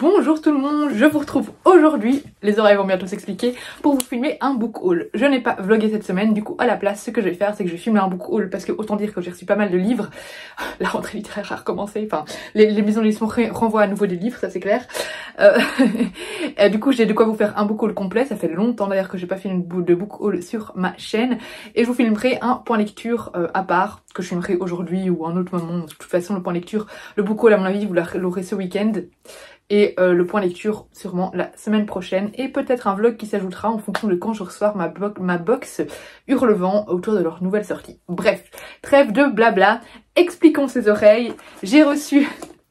Bonjour tout le monde, je vous retrouve aujourd'hui, les oreilles vont bientôt s'expliquer, pour vous filmer un book haul. Je n'ai pas vlogué cette semaine, du coup à la place ce que je vais faire c'est que je vais filmer un book haul parce que autant dire que j'ai reçu pas mal de livres. La rentrée littéraire a recommencé, enfin les maisons d'édition renvoient à nouveau des livres, ça c'est clair. Du coup j'ai de quoi vous faire un book haul complet, ça fait longtemps d'ailleurs que j'ai pas fait de book haul sur ma chaîne. Et je vous filmerai un point lecture à part, que je filmerai aujourd'hui ou à un autre moment. De toute façon le point lecture, le book haul à mon avis vous l'aurez ce week-end. Et le point lecture sûrement la semaine prochaine. Et peut-être un vlog qui s'ajoutera en fonction de quand je reçois ma box Hurlevent autour de leur nouvelle sortie. Bref, trêve de blabla, expliquons ses oreilles. J'ai reçu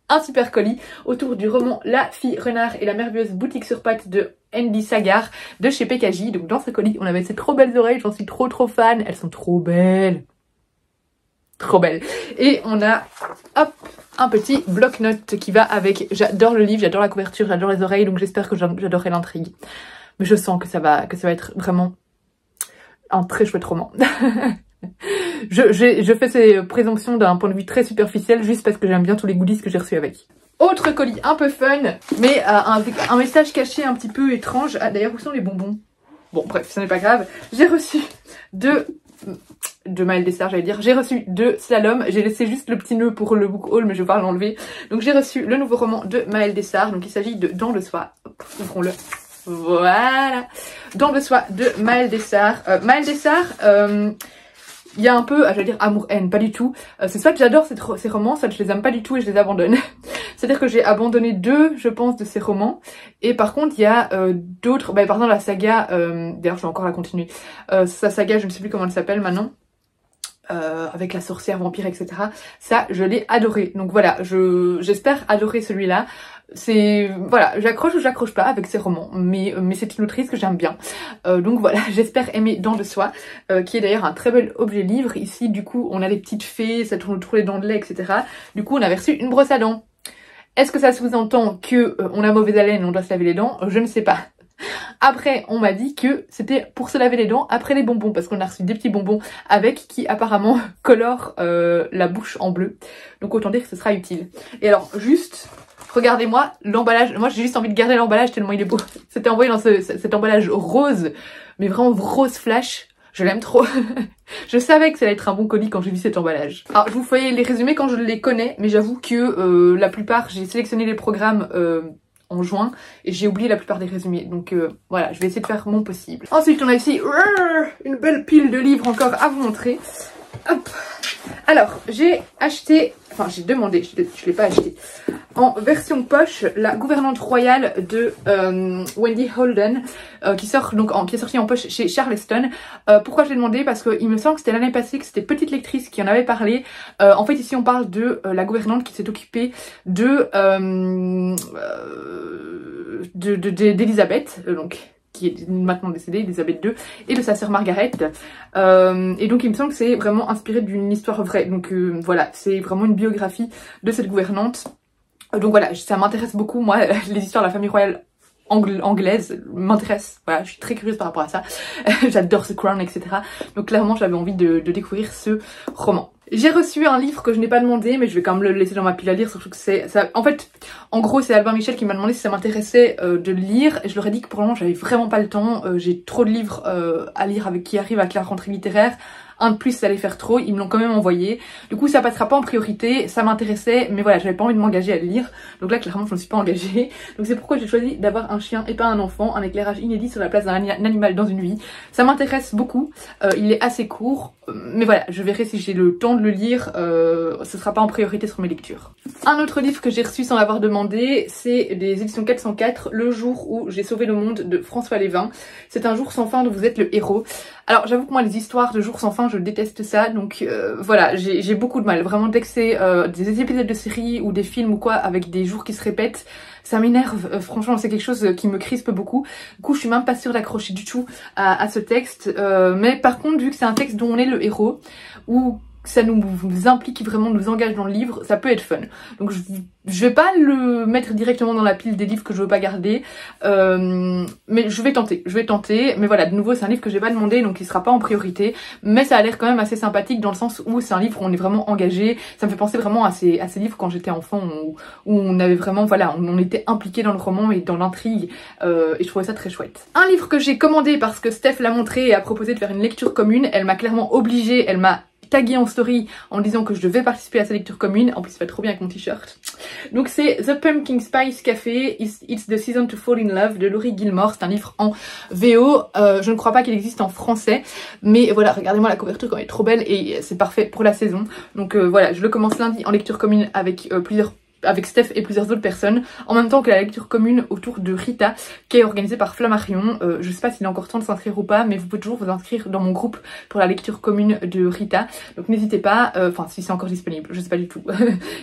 un super colis autour du roman La Fille Renard et la merveilleuse boutique sur pattes de Andy Sagar de chez PKJ. Donc dans ce colis on avait ces trop belles oreilles, j'en suis trop fan, elles sont trop belles. Trop belle. Et on a, hop, un petit bloc-notes qui va avec. J'adore le livre, j'adore la couverture, j'adore les oreilles, donc j'espère que j'adorerai l'intrigue. Mais je sens que ça va être vraiment un très chouette roman. je fais ces présomptions d'un point de vue très superficiel, juste parce que j'aime bien tous les goodies que j'ai reçus avec. Autre colis un peu fun, mais avec un message caché un petit peu étrange. Ah, d'ailleurs, où sont les bonbons? Bon, bref, ce n'est pas grave. J'ai reçu de Maëlle Dessart, j'allais dire. J'ai reçu 2 Slalom. J'ai laissé juste le petit nœud pour le book haul, mais je vais pouvoir l'enlever. Donc j'ai reçu le nouveau roman de Maëlle Dessart. Donc il s'agit de Dans le soie. Ouvrons-le. Voilà. Dans le soie de Maëlle Dessart. Maëlle Dessart, il y a un peu, j'allais dire amour-haine, pas du tout. C'est ça que j'adore ces romans, ça que je les aime pas du tout et je les abandonne. C'est-à-dire que j'ai abandonné 2, je pense, de ces romans. Et par contre, il y a d'autres, par exemple la saga, d'ailleurs je vais encore la continuer. Sa saga, je ne sais plus comment elle s'appelle maintenant. Avec la sorcière, vampire, etc. Ça, je l'ai adoré. Donc voilà, j'espère adorer celui-là. Voilà, j'accroche ou j'accroche pas avec ces romans, mais c'est une autrice que j'aime bien. Donc voilà, j'espère aimer Dans le soie, qui est d'ailleurs un très bel objet livre. Ici, du coup, on a les petites fées, ça tourne autour les dents de lait, etc. Du coup, on avait reçu une brosse à dents. Est-ce que ça sous-entend que on a mauvaise haleine, on doit se laver les dents? Je ne sais pas. Après, on m'a dit que c'était pour se laver les dents après les bonbons, parce qu'on a reçu des petits bonbons avec qui apparemment colorent la bouche en bleu. Donc autant dire que ce sera utile. Et alors, juste, regardez-moi l'emballage. Moi, j'ai juste envie de garder l'emballage tellement il est beau. C'était envoyé dans cet emballage rose, mais vraiment rose flash. Je l'aime trop. Je savais que ça allait être un bon colis quand j'ai vu cet emballage. Alors, je vous ferai les résumés quand je les connais, mais j'avoue que la plupart, j'ai sélectionné les programmes en juin et j'ai oublié la plupart des résumés, donc voilà, je vais essayer de faire mon possible. Ensuite on a ici une belle pile de livres encore à vous montrer. Hop. Alors j'ai acheté, enfin j'ai demandé, je l'ai pas acheté, en version poche, La Gouvernante Royale de Wendy Holden, qui est sortie en poche chez Charleston. Pourquoi je l'ai demandé? Parce qu'il me semble que c'était l'année passée, que c'était Petite Lectrice qui en avait parlé. En fait ici on parle de la gouvernante qui s'est occupée d'Elisabeth, donc qui est maintenant décédée, Elisabeth II, et de sa sœur Margaret. Et donc il me semble que c'est vraiment inspiré d'une histoire vraie. Donc voilà, c'est vraiment une biographie de cette gouvernante. Donc voilà, ça m'intéresse beaucoup, moi, les histoires de la famille royale anglaise m'intéressent. Voilà, je suis très curieuse par rapport à ça. J'adore The Crown, etc. Donc clairement, j'avais envie de découvrir ce roman. J'ai reçu un livre que je n'ai pas demandé, mais je vais quand même le laisser dans ma pile à lire, surtout que c'est... En fait, en gros, c'est Albin Michel qui m'a demandé si ça m'intéressait de le lire, et je leur ai dit que pour le moment, j'avais vraiment pas le temps. J'ai trop de livres à lire qui arrivent avec la rentrée littéraire. Un de plus, ça allait faire trop, ils me l'ont quand même envoyé. Du coup, ça passera pas en priorité, ça m'intéressait, mais voilà, j'avais pas envie de m'engager à le lire. Donc là, clairement, je me suis pas engagée. Donc c'est pourquoi j'ai choisi d'avoir un chien et pas un enfant, un éclairage inédit sur la place d'un animal dans une vie. Ça m'intéresse beaucoup, il est assez court, mais voilà, je verrai si j'ai le temps de le lire, ce sera pas en priorité sur mes lectures. Un autre livre que j'ai reçu sans l'avoir demandé, c'est des éditions 404, Le jour où j'ai sauvé le monde de François Lévin. C'est un jour sans fin dont vous êtes le héros. Alors j'avoue que moi les histoires de jours sans fin je déteste ça, donc voilà, j'ai beaucoup de mal, vraiment dès que c'est des épisodes de séries ou des films ou quoi avec des jours qui se répètent, ça m'énerve, franchement c'est quelque chose qui me crispe beaucoup. Du coup je suis même pas sûre d'accrocher du tout à ce texte, mais par contre vu que c'est un texte dont on est le héros, où ça nous implique vraiment, nous engage dans le livre, ça peut être fun. Donc je vais pas le mettre directement dans la pile des livres que je veux pas garder, mais je vais tenter. Mais voilà, de nouveau c'est un livre que j'ai pas demandé, donc il sera pas en priorité, mais ça a l'air quand même assez sympathique dans le sens où c'est un livre où on est vraiment engagé. Ça me fait penser vraiment à ces livres quand j'étais enfant où on avait vraiment, voilà, on était impliqué dans le roman et dans l'intrigue, et je trouvais ça très chouette. Un livre que j'ai commandé parce que Steph l'a montré et a proposé de faire une lecture commune, elle m'a clairement obligée, elle m'a tagué en story en disant que je devais participer à sa lecture commune. En plus, ça fait trop bien avec mon t-shirt. Donc c'est The Pumpkin Spice Café, It's the Season to Fall in Love de Laurie Gilmore. C'est un livre en VO. Je ne crois pas qu'il existe en français. Mais voilà, regardez-moi la couverture quand elle est trop belle et c'est parfait pour la saison. Donc voilà, je le commence lundi en lecture commune avec avec Steph et plusieurs autres personnes, en même temps que la lecture commune autour de Rita, qui est organisée par Flammarion. Je sais pas s'il est encore temps de s'inscrire ou pas, mais vous pouvez toujours vous inscrire dans mon groupe pour la lecture commune de Rita. Donc n'hésitez pas, enfin si c'est encore disponible, je sais pas du tout.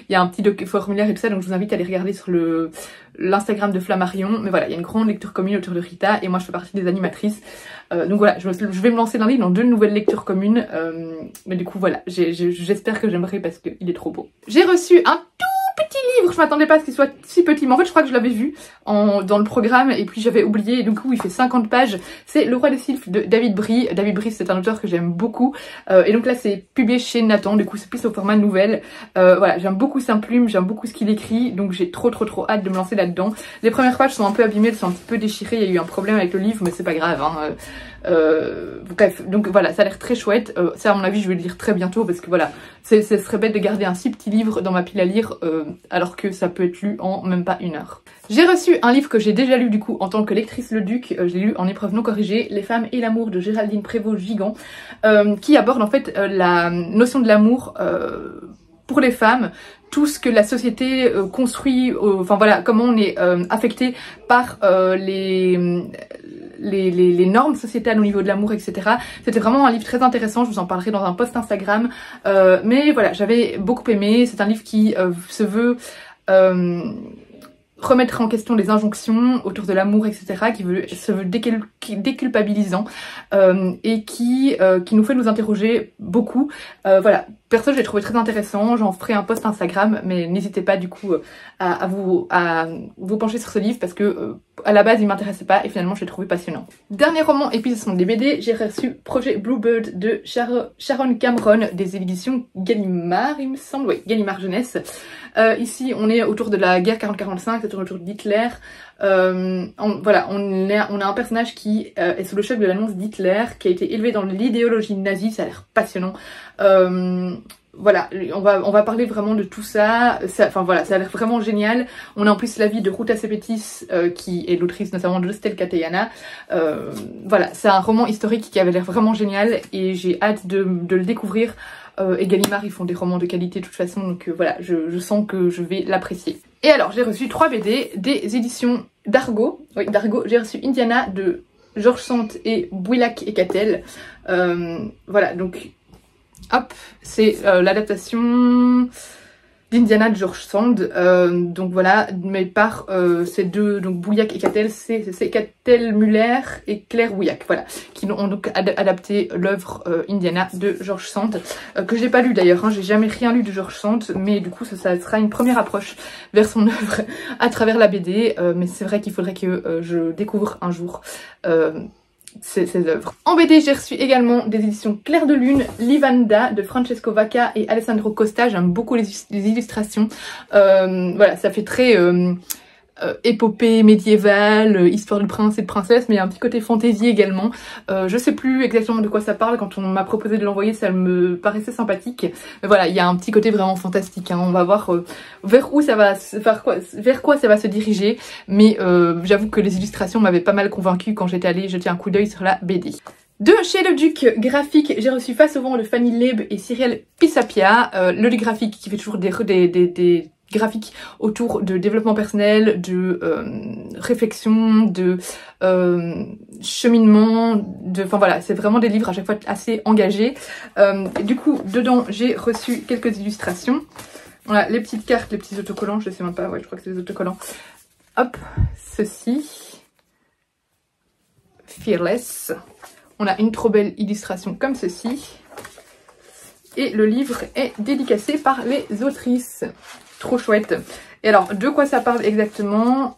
Il y a un petit formulaire et tout ça, donc je vous invite à aller regarder sur l'Instagram de Flammarion. Mais voilà, il y a une grande lecture commune autour de Rita, et moi je fais partie des animatrices. Donc voilà, je vais me lancer lundi dans 2 nouvelles lectures communes. Mais du coup voilà, j'espère que j'aimerai parce qu'il est trop beau. J'ai reçu un petit livre, je m'attendais pas à ce qu'il soit si petit, mais en fait je crois que je l'avais vu dans le programme et puis j'avais oublié, et du coup il fait 50 pages. C'est Le Roi des Sylphes de David Brie. David Brie c'est un auteur que j'aime beaucoup, et donc là c'est publié chez Nathan, du coup c'est plus au format nouvelle. Voilà, j'aime beaucoup sa plume, j'aime beaucoup ce qu'il écrit, donc j'ai trop hâte de me lancer là-dedans. Les premières pages sont un peu abîmées, elles sont un petit peu déchirées, il y a eu un problème avec le livre mais c'est pas grave, hein. Bref, donc voilà, ça a l'air très chouette. Ça à mon avis je vais le lire très bientôt parce que voilà, ce serait bête de garder un si petit livre dans ma pile à lire alors que ça peut être lu en même pas 1 heure. J'ai reçu un livre que j'ai déjà lu du coup en tant que lectrice Le Duc. Je l'ai lu en épreuve non corrigée, Les femmes et l'amour de Géraldine Prévost-Gigant, qui aborde en fait la notion de l'amour pour les femmes, tout ce que la société construit, enfin voilà, comment on est affecté par les normes sociétales au niveau de l'amour, etc. C'était vraiment un livre très intéressant, je vous en parlerai dans un post Instagram. Mais voilà, j'avais beaucoup aimé. C'est un livre qui se veut remettre en question les injonctions autour de l'amour, etc., se veut déculpabilisant, et qui nous fait nous interroger beaucoup. Voilà, perso je l'ai trouvé très intéressant, j'en ferai un post Instagram, mais n'hésitez pas du coup à vous pencher sur ce livre parce que à la base il m'intéressait pas et finalement je l'ai trouvé passionnant. Dernier roman et puis ce sont des BD, j'ai reçu Projet Bluebird de Sharon Cameron des éditions Gallimard, il me semble, oui, Gallimard Jeunesse. Ici on est autour de la guerre 40-45, c'est autour d'Hitler. Voilà, on a un personnage qui est sous le choc de l'annonce d'Hitler, qui a été élevé dans l'idéologie nazie, ça a l'air passionnant. Voilà, on va parler vraiment de tout ça. Enfin voilà, ça a l'air vraiment génial. On a en plus l'avis de Ruta Sepetys, qui est l'autrice notamment de Stella Cateyana. Voilà, c'est un roman historique qui avait l'air vraiment génial et j'ai hâte de le découvrir. Et Gallimard, ils font des romans de qualité de toute façon, donc voilà, je sens que je vais l'apprécier. Et alors, j'ai reçu 3 BD des éditions d'Argo. Oui, d'Argo. J'ai reçu Indiana de George Sand et Bouillac et Cattel. Voilà, donc hop, c'est l'adaptation d'Indiana de George Sand. Donc voilà, mais par ces deux, donc Bouillac et Cattel, c'est Cattel Muller et Claire Bouillac, voilà, qui ont donc adapté l'œuvre Indiana de George Sand, que j'ai pas lu d'ailleurs, hein, j'ai jamais rien lu de George Sand, mais du coup ça sera une première approche vers son œuvre à travers la BD, mais c'est vrai qu'il faudrait que je découvre un jour ses œuvres. En BD, j'ai reçu également des éditions Clair de Lune, Livanda de Francesco Vacca et Alessandro Costa. J'aime beaucoup les illustrations. Voilà, ça fait très épopée médiévale, histoire de prince et de princesse, mais il y a un petit côté fantaisie également. Je sais plus exactement de quoi ça parle, quand on m'a proposé de l'envoyer ça me paraissait sympathique, mais voilà, il y a un petit côté vraiment fantastique, hein. On va voir vers quoi ça va se diriger, mais j'avoue que les illustrations m'avaient pas mal convaincue quand j'étais allée jeter un coup d'œil sur la BD. De chez Le Duc Graphique, j'ai reçu Face au vent de Fanny Leib et Cyrielle Pisapia, le Duc Graphique qui fait toujours des graphiques autour de développement personnel, de réflexion, de cheminement, enfin voilà, c'est vraiment des livres à chaque fois assez engagés. Et du coup, dedans, j'ai reçu quelques illustrations. Voilà, les petites cartes, les petits autocollants, je sais même pas, ouais, je crois que c'est des autocollants. Hop, ceci. Fearless. On a une trop belle illustration comme ceci. et le livre est dédicacé par les autrices. Trop chouette. Et alors, de quoi ça parle exactement?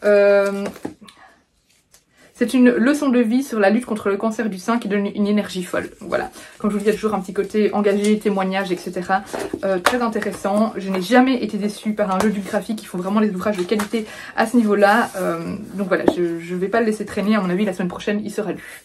C'est une leçon de vie sur la lutte contre le cancer du sein qui donne une énergie folle. Voilà. Comme je vous dis, il y a toujours un petit côté engagé, témoignage, etc. Très intéressant. Je n'ai jamais été déçue par un jeu du graphique. Ils font vraiment des ouvrages de qualité à ce niveau-là. Donc voilà, je ne vais pas le laisser traîner. À mon avis, la semaine prochaine, il sera lu.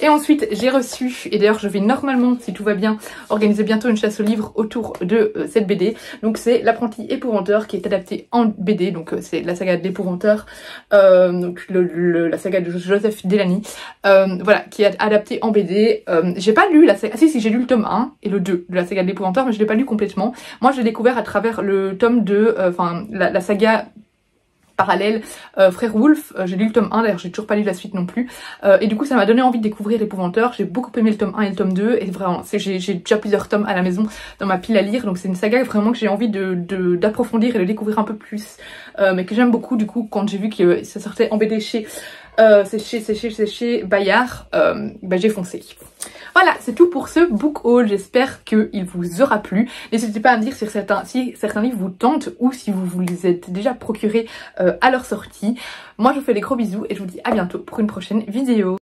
Et ensuite, j'ai reçu, et d'ailleurs je vais normalement, si tout va bien, organiser bientôt une chasse au livre autour de cette BD. Donc c'est L'apprenti épouvanteur qui est adapté en BD, donc c'est la saga de l'épouvanteur, donc la saga de Joseph Delany, voilà, qui est adapté en BD. J'ai pas lu la saga, si j'ai lu le tome 1 et le 2 de la saga de l'épouvanteur, mais je l'ai pas lu complètement. Moi je l'ai découvert à travers le tome 2, enfin la saga parallèle Frère Wolf. J'ai lu le tome 1, d'ailleurs j'ai toujours pas lu la suite non plus, et du coup ça m'a donné envie de découvrir l'épouvanteur. J'ai beaucoup aimé le tome 1 et le tome 2 et vraiment j'ai déjà plusieurs tomes à la maison dans ma pile à lire, donc c'est une saga vraiment que j'ai envie d'approfondir et de découvrir un peu plus, mais que j'aime beaucoup. Du coup quand j'ai vu que ça sortait en BD chez Bayard, bah j'ai foncé. Voilà, c'est tout pour ce book haul. J'espère qu'il vous aura plu. N'hésitez pas à me dire si certains livres vous tentent ou si vous les êtes déjà procurés à leur sortie. Moi, je vous fais des gros bisous et je vous dis à bientôt pour une prochaine vidéo.